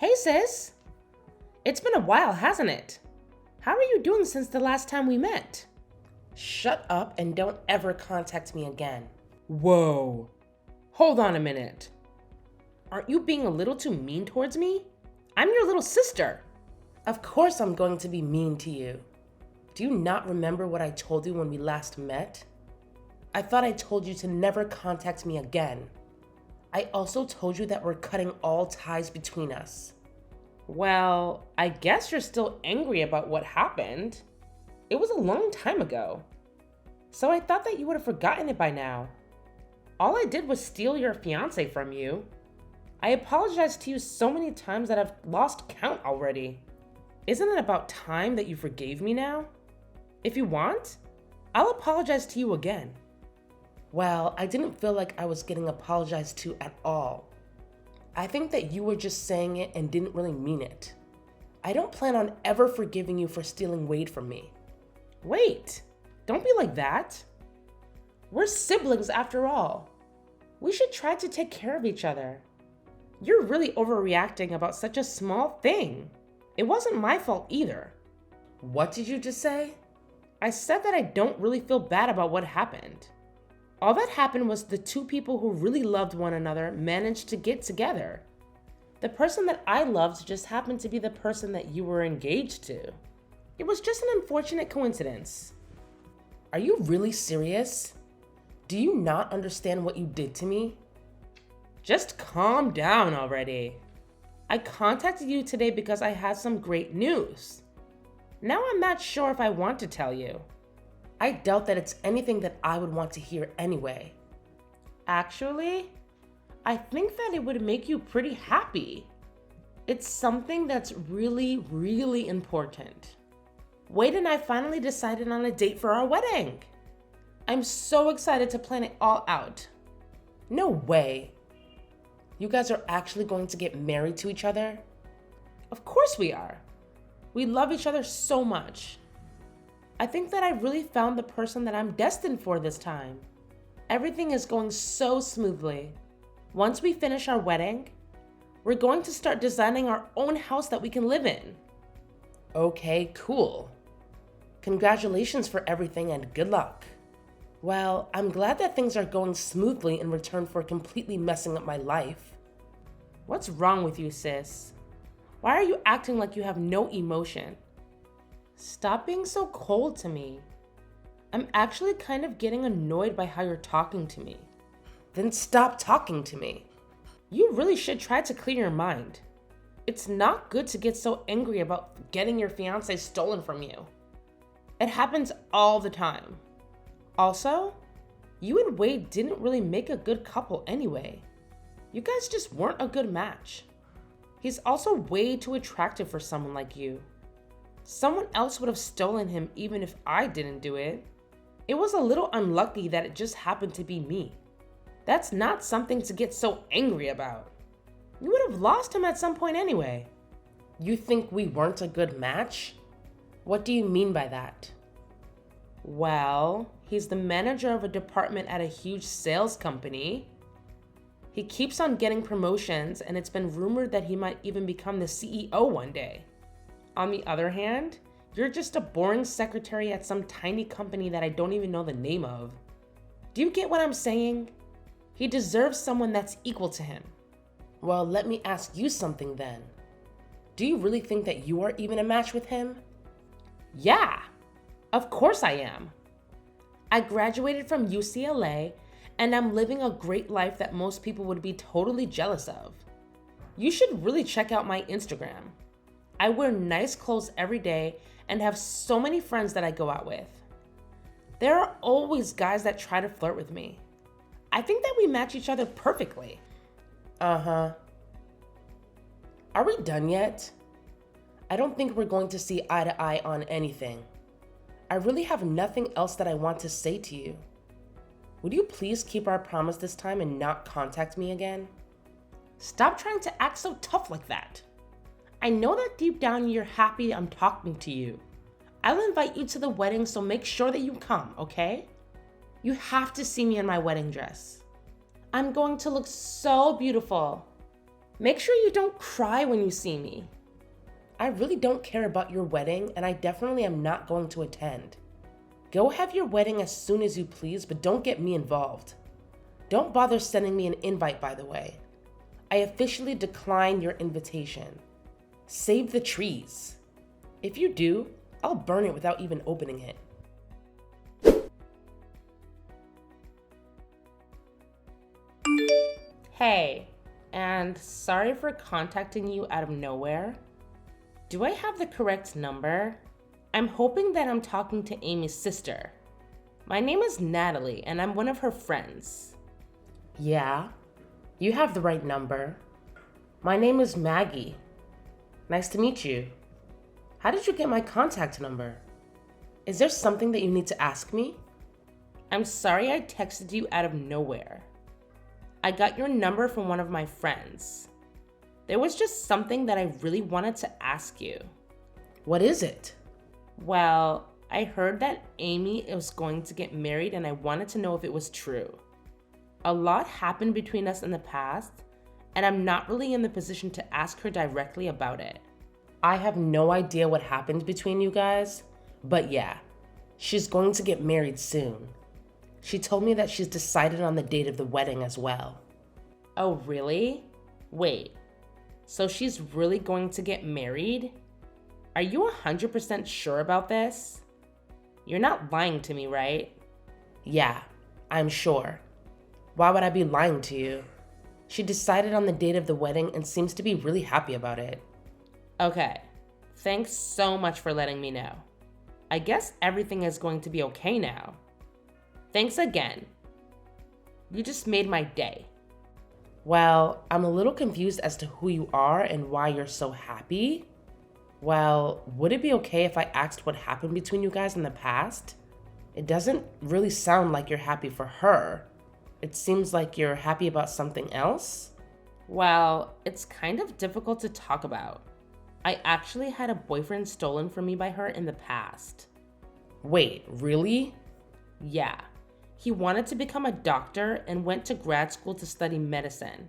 Hey sis! It's been a while, hasn't it? How are you doing since the last time we met? Shut up and don't ever contact me again. Whoa! Hold on a minute. Aren't you being a little too mean towards me? I'm your little sister. Of course I'm going to be mean to you. Do you not remember what I told you when we last met? I thought I told you to never contact me again. I also told you that we're cutting all ties between us. Well, I guess you're still angry about what happened. It was a long time ago. So I thought that you would have forgotten it by now. All I did was steal your fiancé from you. I apologized to you so many times that I've lost count already. Isn't it about time that you forgave me now? If you want, I'll apologize to you again. Well, I didn't feel like I was getting apologized to at all. I think that you were just saying it and didn't really mean it. I don't plan on ever forgiving you for stealing Wade from me. Wait, don't be like that. We're siblings after all. We should try to take care of each other. You're really overreacting about such a small thing. It wasn't my fault either. What did you just say? I said that I don't really feel bad about what happened. All that happened was the two people who really loved one another managed to get together. The person that I loved just happened to be the person that you were engaged to. It was just an unfortunate coincidence. Are you really serious? Do you not understand what you did to me? Just calm down already. I contacted you today because I had some great news. Now I'm not sure if I want to tell you. I doubt that it's anything that I would want to hear anyway. Actually, I think that it would make you pretty happy. It's something that's really, really important. Wade and I finally decided on a date for our wedding. I'm so excited to plan it all out. No way. You guys are actually going to get married to each other? Of course we are. We love each other so much. I think that I really found the person that I'm destined for this time. Everything is going so smoothly. Once we finish our wedding, we're going to start designing our own house that we can live in. Okay, cool. Congratulations for everything and good luck. Well, I'm glad that things are going smoothly in return for completely messing up my life. What's wrong with you, sis? Why are you acting like you have no emotion? Stop being so cold to me. I'm actually kind of getting annoyed by how you're talking to me. Then stop talking to me. You really should try to clear your mind. It's not good to get so angry about getting your fiancé stolen from you. It happens all the time. Also, you and Wade didn't really make a good couple anyway. You guys just weren't a good match. He's also way too attractive for someone like you. Someone else would have stolen him even if I didn't do it. It was a little unlucky that it just happened to be me. That's not something to get so angry about. You would have lost him at some point anyway. You think we weren't a good match? What do you mean by that? Well, he's the manager of a department at a huge sales company. He keeps on getting promotions, and it's been rumored that he might even become the CEO one day. On the other hand, you're just a boring secretary at some tiny company that I don't even know the name of. Do you get what I'm saying? He deserves someone that's equal to him. Well, let me ask you something then. Do you really think that you are even a match with him? Yeah, of course I am. I graduated from UCLA, and I'm living a great life that most people would be totally jealous of. You should really check out my Instagram. I wear nice clothes every day and have so many friends that I go out with. There are always guys that try to flirt with me. I think that we match each other perfectly. Uh-huh. Are we done yet? I don't think we're going to see eye to eye on anything. I really have nothing else that I want to say to you. Would you please keep our promise this time and not contact me again? Stop trying to act so tough like that. I know that deep down you're happy I'm talking to you. I'll invite you to the wedding, so make sure that you come, okay? You have to see me in my wedding dress. I'm going to look so beautiful. Make sure you don't cry when you see me. I really don't care about your wedding, and I definitely am not going to attend. Go have your wedding as soon as you please, but don't get me involved. Don't bother sending me an invite, by the way. I officially decline your invitation. Save the trees. If you do, I'll burn it without even opening it. Hey, and sorry for contacting you out of nowhere. Do I have the correct number? I'm hoping that I'm talking to Amy's sister. My name is Natalie, and I'm one of her friends. Yeah, you have the right number. My name is Maggie. Nice to meet you. How did you get my contact number? Is there something that you need to ask me? I'm sorry I texted you out of nowhere. I got your number from one of my friends. There was just something that I really wanted to ask you. What is it? Well, I heard that Amy was going to get married and I wanted to know if it was true. A lot happened between us in the past, and I'm not really in the position to ask her directly about it. I have no idea what happened between you guys, but yeah, she's going to get married soon. She told me that she's decided on the date of the wedding as well. Oh, really? Wait, so she's really going to get married? Are you 100% sure about this? You're not lying to me, right? Yeah, I'm sure. Why would I be lying to you? She decided on the date of the wedding and seems to be really happy about it. Okay, thanks so much for letting me know. I guess everything is going to be okay now. Thanks again. You just made my day. Well, I'm a little confused as to who you are and why you're so happy. Well, would it be okay if I asked what happened between you guys in the past? It doesn't really sound like you're happy for her. It seems like you're happy about something else. Well, it's kind of difficult to talk about. I actually had a boyfriend stolen from me by her in the past. Wait, really? Yeah. He wanted to become a doctor and went to grad school to study medicine.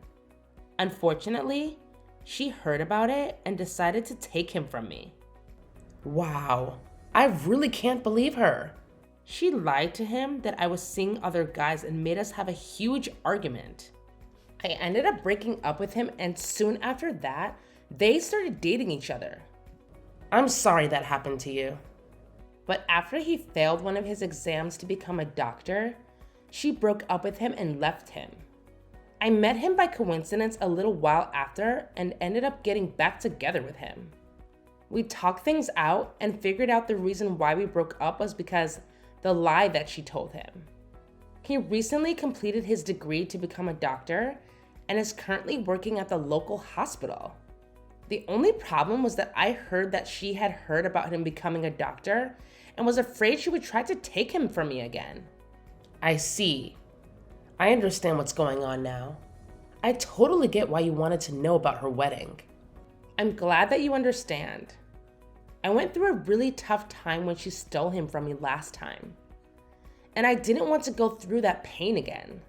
Unfortunately, she heard about it and decided to take him from me. Wow, I really can't believe her. She lied to him that I was seeing other guys and made us have a huge argument. I ended up breaking up with him, and soon after that, they started dating each other. I'm sorry that happened to you. But after he failed one of his exams to become a doctor, she broke up with him and left him. I met him by coincidence a little while after and ended up getting back together with him. We talked things out and figured out the reason why we broke up was because the lie that she told him. He recently completed his degree to become a doctor and is currently working at the local hospital. The only problem was that I heard that she had heard about him becoming a doctor and was afraid she would try to take him from me again. I see. I understand what's going on now. I totally get why you wanted to know about her wedding. I'm glad that you understand. I went through a really tough time when she stole him from me last time, and I didn't want to go through that pain again.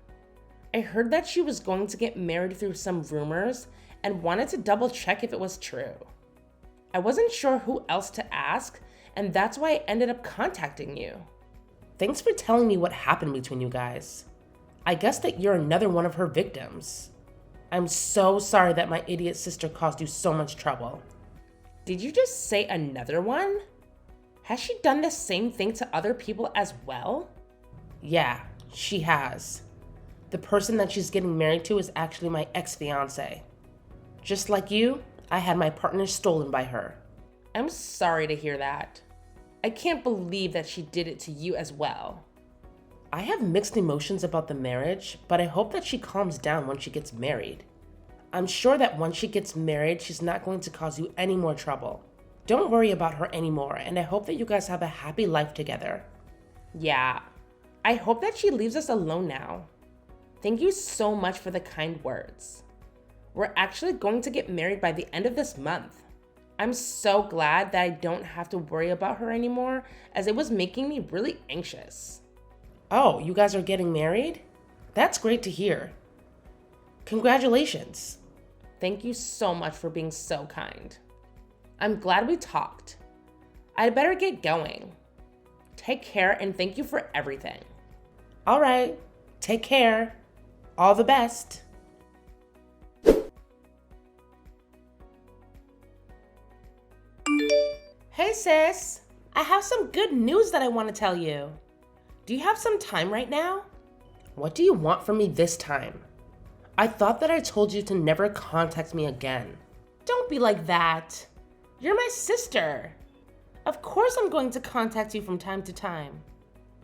I heard that she was going to get married through some rumors and wanted to double check if it was true. I wasn't sure who else to ask, and that's why I ended up contacting you. Thanks for telling me what happened between you guys. I guess that you're another one of her victims. I'm so sorry that my idiot sister caused you so much trouble. Did you just say another one? Has she done the same thing to other people as well? Yeah, she has. The person that she's getting married to is actually my ex-fiancé. Just like you, I had my partner stolen by her. I'm sorry to hear that. I can't believe that she did it to you as well. I have mixed emotions about the marriage, but I hope that she calms down when she gets married. I'm sure that once she gets married, she's not going to cause you any more trouble. Don't worry about her anymore, and I hope that you guys have a happy life together. Yeah, I hope that she leaves us alone now. Thank you so much for the kind words. We're actually going to get married by the end of this month. I'm so glad that I don't have to worry about her anymore, as it was making me really anxious. Oh, you guys are getting married? That's great to hear. Congratulations. thank you so much for being so kind. I'm glad we talked. I'd better get going. Take care and thank you for everything. All right, take care. All the best. Hey sis, I have some good news that I want to tell you. Do you have some time right now? What do you want from me this time? I thought that I told you to never contact me again. Don't be like that. You're my sister. Of course I'm going to contact you from time to time.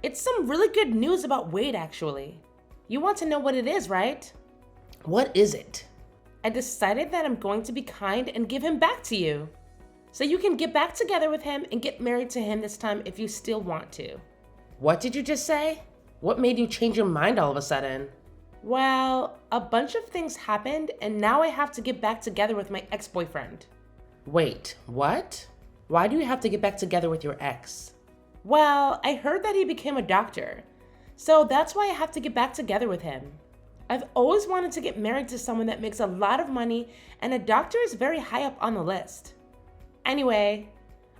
It's some really good news about Wade, actually. You want to know what it is, right? What is it? I decided that I'm going to be kind and give him back to you. So you can get back together with him and get married to him this time if you still want to. What did you just say? What made you change your mind all of a sudden? Well, a bunch of things happened and now I have to get back together with my ex-boyfriend. Wait, what? Why do you have to get back together with your ex? Well, I heard that he became a doctor, so that's why I have to get back together with him. I've always wanted to get married to someone that makes a lot of money, and a doctor is very high up on the list. Anyway,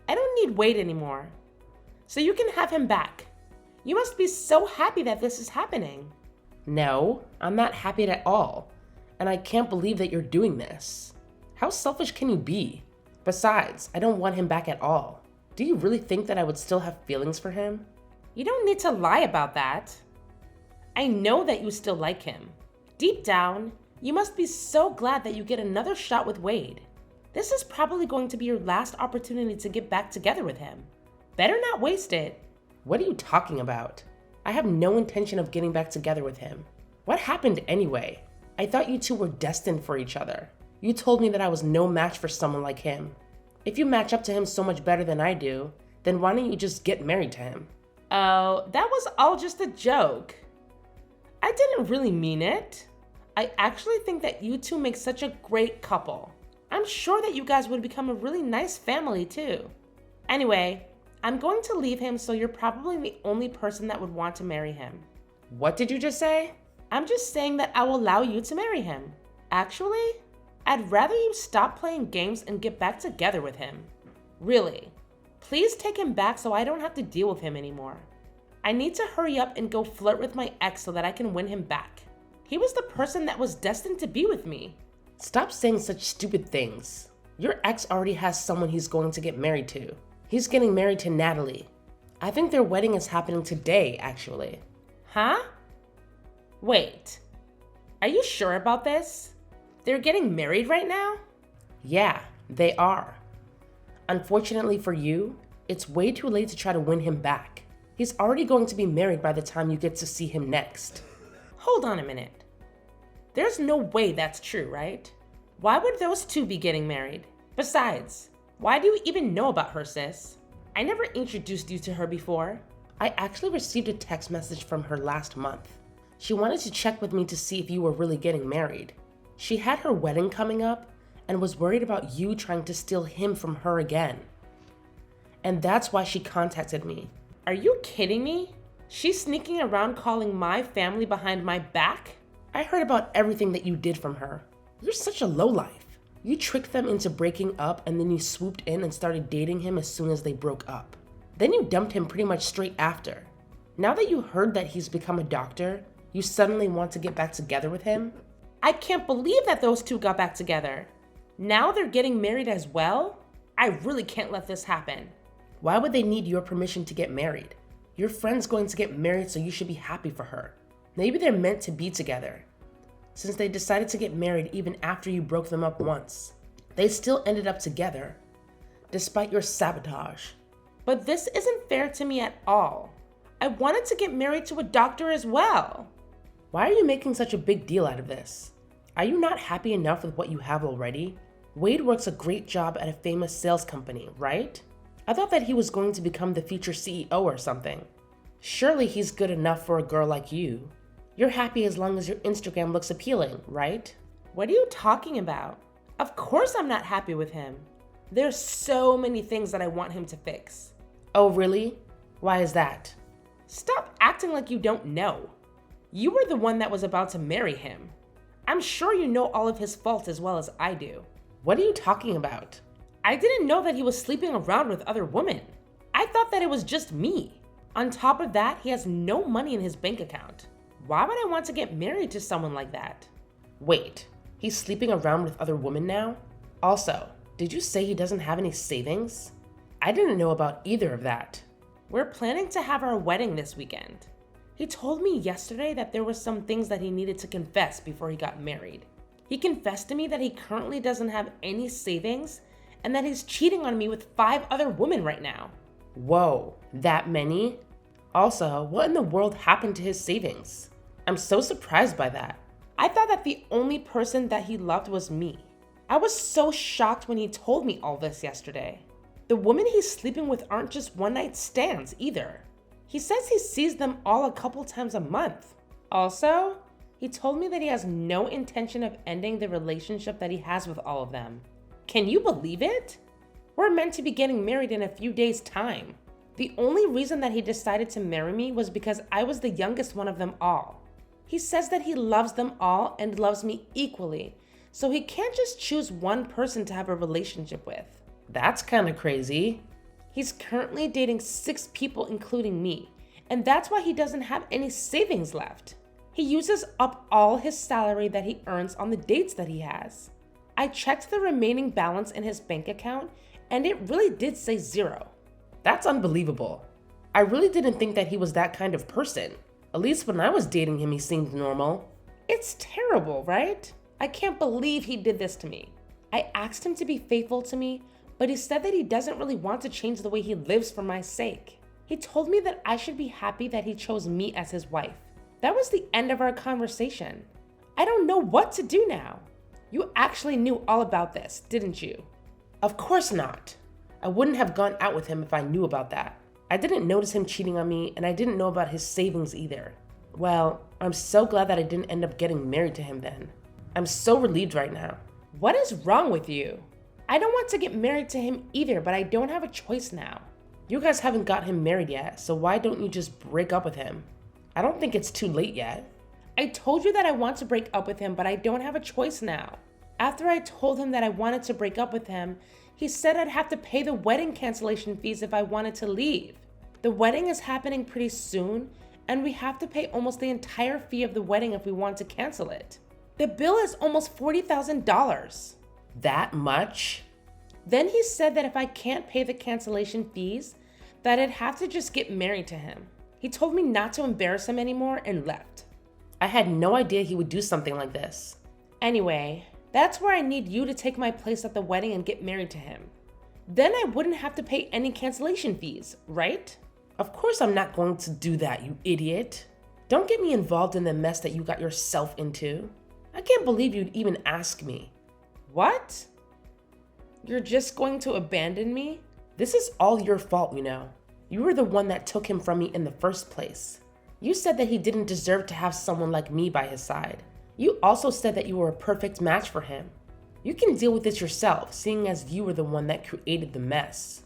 I don't need Wade anymore, so you can have him back. You must be so happy that this is happening. No, I'm not happy at all, and I can't believe that you're doing this. How selfish can you be? Besides, I don't want him back at all. Do you really think that I would still have feelings for him? You don't need to lie about that. I know that you still like him. Deep down, you must be so glad that you get another shot with Wade. This is probably going to be your last opportunity to get back together with him. Better not waste it. What are you talking about? I have no intention of getting back together with him. What happened anyway? I thought you two were destined for each other. You told me that I was no match for someone like him. If you match up to him so much better than I do, then why don't you just get married to him? Oh, that was all just a joke. I didn't really mean it. I actually think that you two make such a great couple. I'm sure that you guys would become a really nice family too. Anyway, I'm going to leave him, so you're probably the only person that would want to marry him. What did you just say? I'm just saying that I will allow you to marry him. Actually, I'd rather you stop playing games and get back together with him. Really. Please take him back so I don't have to deal with him anymore. I need to hurry up and go flirt with my ex so that I can win him back. He was the person that was destined to be with me. Stop saying such stupid things. Your ex already has someone he's going to get married to. He's getting married to Natalie. I think their wedding is happening today, actually. Huh? Wait. Are you sure about this? They're getting married right now? Yeah, they are. Unfortunately for you, it's way too late to try to win him back. He's already going to be married by the time you get to see him next. Hold on a minute. There's no way that's true, right? Why would those two be getting married? Besides, why do you even know about her, sis? I never introduced you to her before. I actually received a text message from her last month. She wanted to check with me to see if you were really getting married. She had her wedding coming up and was worried about you trying to steal him from her again. And that's why she contacted me. Are you kidding me? She's sneaking around calling my family behind my back? I heard about everything that you did from her. You're such a lowlife. You tricked them into breaking up and then you swooped in and started dating him as soon as they broke up. Then you dumped him pretty much straight after. Now that you heard that he's become a doctor, you suddenly want to get back together with him? I can't believe that those two got back together. Now they're getting married as well? I really can't let this happen. Why would they need your permission to get married? Your friend's going to get married, so you should be happy for her. Maybe they're meant to be together. Since they decided to get married even after you broke them up once, they still ended up together, despite your sabotage. But this isn't fair to me at all. I wanted to get married to a doctor as well. Why are you making such a big deal out of this? Are you not happy enough with what you have already? Wade works a great job at a famous sales company, right? I thought that he was going to become the future CEO or something. Surely he's good enough for a girl like you. You're happy as long as your Instagram looks appealing, right? What are you talking about? Of course I'm not happy with him. There's so many things that I want him to fix. Oh, really? Why is that? Stop acting like you don't know. You were the one that was about to marry him. I'm sure you know all of his faults as well as I do. What are you talking about? I didn't know that he was sleeping around with other women. I thought that it was just me. On top of that, he has no money in his bank account. Why would I want to get married to someone like that? Wait, he's sleeping around with other women now? Also, did you say he doesn't have any savings? I didn't know about either of that. We're planning to have our wedding this weekend. He told me yesterday that there were some things that he needed to confess before he got married. He confessed to me that he currently doesn't have any savings and that he's cheating on me with 5 other women right now. Whoa, that many? Also, what in the world happened to his savings? I'm so surprised by that. I thought that the only person that he loved was me. I was so shocked when he told me all this yesterday. The women he's sleeping with aren't just one-night stands either. He says he sees them all a couple times a month. Also, he told me that he has no intention of ending the relationship that he has with all of them. Can you believe it? We're meant to be getting married in a few days' time. The only reason that he decided to marry me was because I was the youngest one of them all. He says that he loves them all and loves me equally, so he can't just choose one person to have a relationship with. That's kind of crazy. He's currently dating 6 people, including me, and that's why he doesn't have any savings left. He uses up all his salary that he earns on the dates that he has. I checked the remaining balance in his bank account, and it really did say 0. That's unbelievable. I really didn't think that he was that kind of person. At least when I was dating him, he seemed normal. It's terrible, right? I can't believe he did this to me. I asked him to be faithful to me, but he said that he doesn't really want to change the way he lives for my sake. He told me that I should be happy that he chose me as his wife. That was the end of our conversation. I don't know what to do now. You actually knew all about this, didn't you? Of course not. I wouldn't have gone out with him if I knew about that. I didn't notice him cheating on me, and I didn't know about his savings either. Well, I'm so glad that I didn't end up getting married to him then. I'm so relieved right now. What is wrong with you? I don't want to get married to him either, but I don't have a choice now. You guys haven't got him married yet, so why don't you just break up with him? I don't think it's too late yet. I told you that I want to break up with him, but I don't have a choice now. After I told him that I wanted to break up with him, he said I'd have to pay the wedding cancellation fees if I wanted to leave. The wedding is happening pretty soon, and we have to pay almost the entire fee of the wedding if we want to cancel it. The bill is almost $40,000. That much? Then he said that if I can't pay the cancellation fees, that I'd have to just get married to him. He told me not to embarrass him anymore and left. I had no idea he would do something like this. Anyway, that's where I need you to take my place at the wedding and get married to him. Then I wouldn't have to pay any cancellation fees, right? Of course I'm not going to do that, you idiot. Don't get me involved in the mess that you got yourself into. I can't believe you'd even ask me. What? You're just going to abandon me? This is all your fault, you know. You were the one that took him from me in the first place. You said that he didn't deserve to have someone like me by his side. You also said that you were a perfect match for him. You can deal with this yourself, seeing as you were the one that created the mess.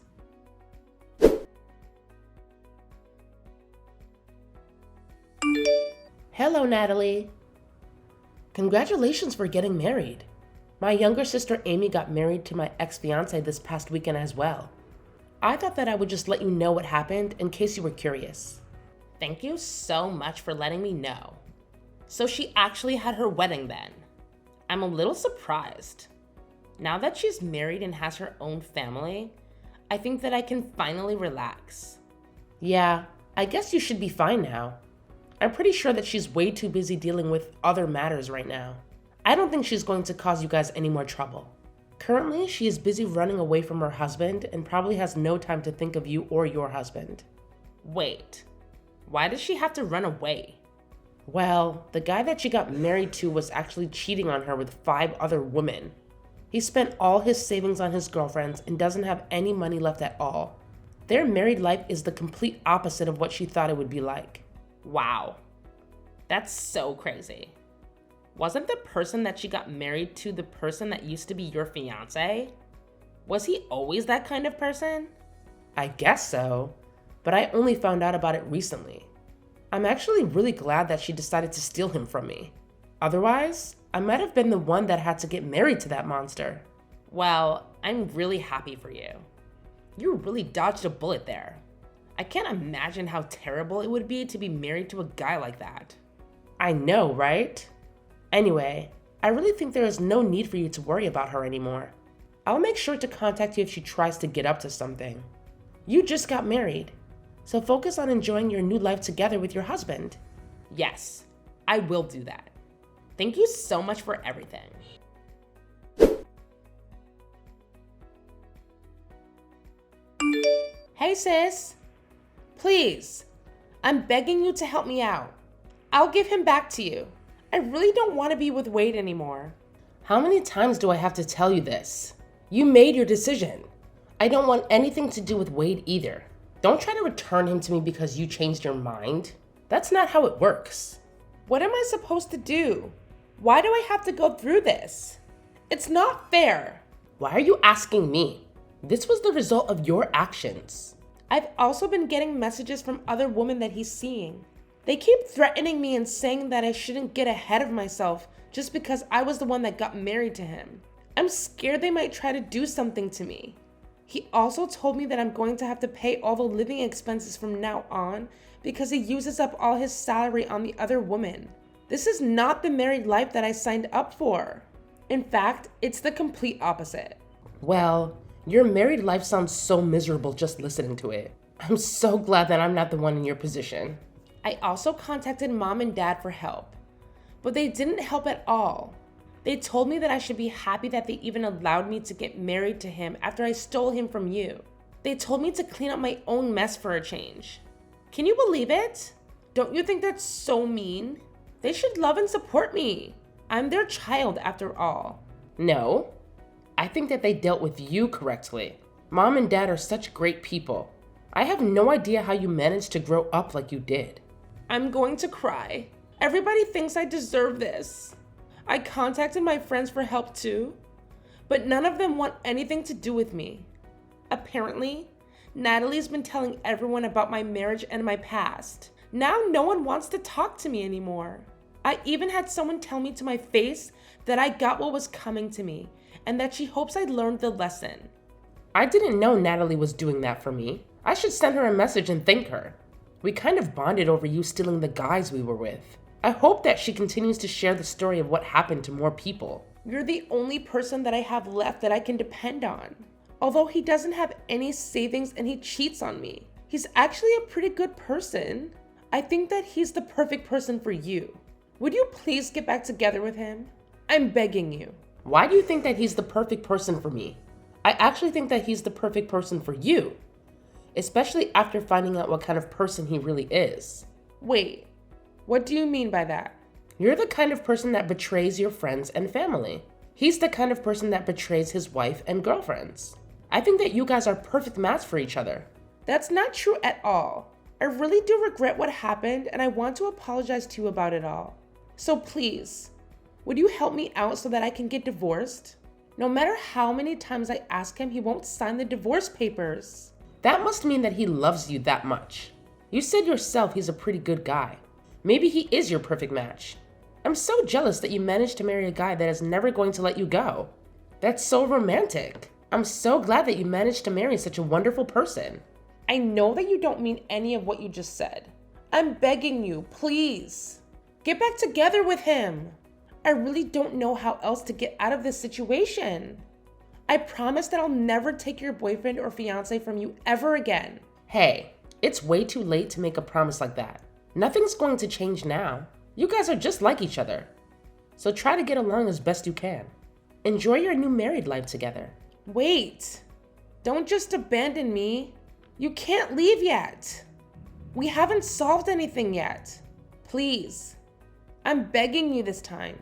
Hello, Natalie. Congratulations for getting married. My younger sister Amy got married to my ex-fiancé this past weekend as well. I thought that I would just let you know what happened in case you were curious. Thank you so much for letting me know. So she actually had her wedding then. I'm a little surprised. Now that she's married and has her own family, I think that I can finally relax. Yeah, I guess you should be fine now. I'm pretty sure that she's way too busy dealing with other matters right now. I don't think she's going to cause you guys any more trouble. Currently, she is busy running away from her husband and probably has no time to think of you or your husband. Wait, why does she have to run away? Well, the guy that she got married to was actually cheating on her with 5 other women. He spent all his savings on his girlfriends and doesn't have any money left at all. Their married life is the complete opposite of what she thought it would be like. Wow, that's so crazy. Wasn't the person that she got married to the person that used to be your fiancé? Was he always that kind of person? I guess so, but I only found out about it recently. I'm actually really glad that she decided to steal him from me. Otherwise, I might have been the one that had to get married to that monster. Well, I'm really happy for you. You really dodged a bullet there. I can't imagine how terrible it would be to be married to a guy like that. I know, right? Anyway, I really think there is no need for you to worry about her anymore. I'll make sure to contact you if she tries to get up to something. You just got married, so focus on enjoying your new life together with your husband. Yes, I will do that. Thank you so much for everything. Hey sis, please, I'm begging you to help me out. I'll give him back to you. I really don't want to be with Wade anymore. How many times do I have to tell you this? You made your decision. I don't want anything to do with Wade either. Don't try to return him to me because you changed your mind. That's not how it works. What am I supposed to do? Why do I have to go through this? It's not fair. Why are you asking me? This was the result of your actions. I've also been getting messages from other women that he's seeing. They keep threatening me and saying that I shouldn't get ahead of myself just because I was the one that got married to him. I'm scared they might try to do something to me. He also told me that I'm going to have to pay all the living expenses from now on because he uses up all his salary on the other woman. This is not the married life that I signed up for. In fact, it's the complete opposite. Well, your married life sounds so miserable just listening to it. I'm so glad that I'm not the one in your position. I also contacted mom and dad for help, but they didn't help at all. They told me that I should be happy that they even allowed me to get married to him after I stole him from you. They told me to clean up my own mess for a change. Can you believe it? Don't you think that's so mean? They should love and support me. I'm their child after all. No, I think that they dealt with you correctly. Mom and dad are such great people. I have no idea how you managed to grow up like you did. I'm going to cry. Everybody thinks I deserve this. I contacted my friends for help too, but none of them want anything to do with me. Apparently, Natalie's been telling everyone about my marriage and my past. Now no one wants to talk to me anymore. I even had someone tell me to my face that I got what was coming to me and that she hopes I learned the lesson. I didn't know Natalie was doing that for me. I should send her a message and thank her. We kind of bonded over you stealing the guys we were with. I hope that she continues to share the story of what happened to more people. You're the only person that I have left that I can depend on. Although he doesn't have any savings and he cheats on me, he's actually a pretty good person. I think that he's the perfect person for you. Would you please get back together with him? I'm begging you. Why do you think that he's the perfect person for me? I actually think that he's the perfect person for you, especially after finding out what kind of person he really is. Wait, what do you mean by that? You're the kind of person that betrays your friends and family. He's the kind of person that betrays his wife and girlfriends. I think that you guys are a perfect match for each other. That's not true at all. I really do regret what happened and I want to apologize to you about it all. So please, would you help me out so that I can get divorced? No matter how many times I ask him, he won't sign the divorce papers. That must mean that he loves you that much. You said yourself he's a pretty good guy. Maybe he is your perfect match. I'm so jealous that you managed to marry a guy that is never going to let you go. That's so romantic. I'm so glad that you managed to marry such a wonderful person. I know that you don't mean any of what you just said. I'm begging you, please. Get back together with him. I really don't know how else to get out of this situation. I promise that I'll never take your boyfriend or fiancé from you ever again. Hey, it's way too late to make a promise like that. Nothing's going to change now. You guys are just like each other. So try to get along as best you can. Enjoy your new married life together. Wait, don't just abandon me. You can't leave yet. We haven't solved anything yet. Please, I'm begging you this time.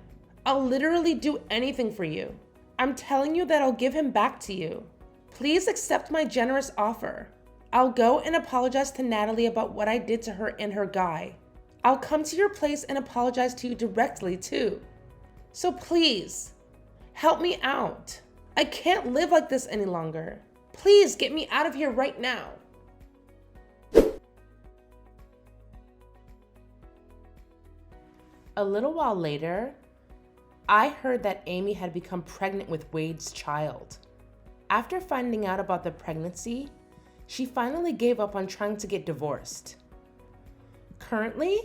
I'll literally do anything for you. I'm telling you that I'll give him back to you. Please accept my generous offer. I'll go and apologize to Natalie about what I did to her and her guy. I'll come to your place and apologize to you directly too. So please, help me out. I can't live like this any longer. Please get me out of here right now. A little while later, I heard that Amy had become pregnant with Wade's child. After finding out about the pregnancy, she finally gave up on trying to get divorced. Currently,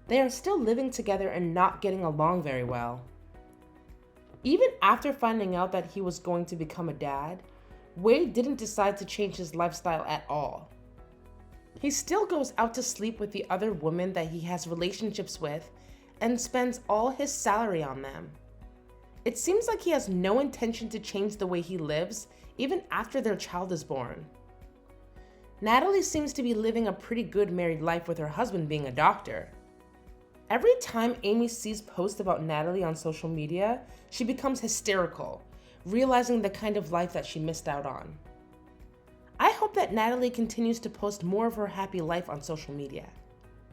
they are still living together and not getting along very well. Even after finding out that he was going to become a dad, Wade didn't decide to change his lifestyle at all. He still goes out to sleep with the other women that he has relationships with and spends all his salary on them. It seems like he has no intention to change the way he lives, even after their child is born. Natalie seems to be living a pretty good married life with her husband being a doctor. Every time Amy sees posts about Natalie on social media, she becomes hysterical, realizing the kind of life that she missed out on. I hope that Natalie continues to post more of her happy life on social media.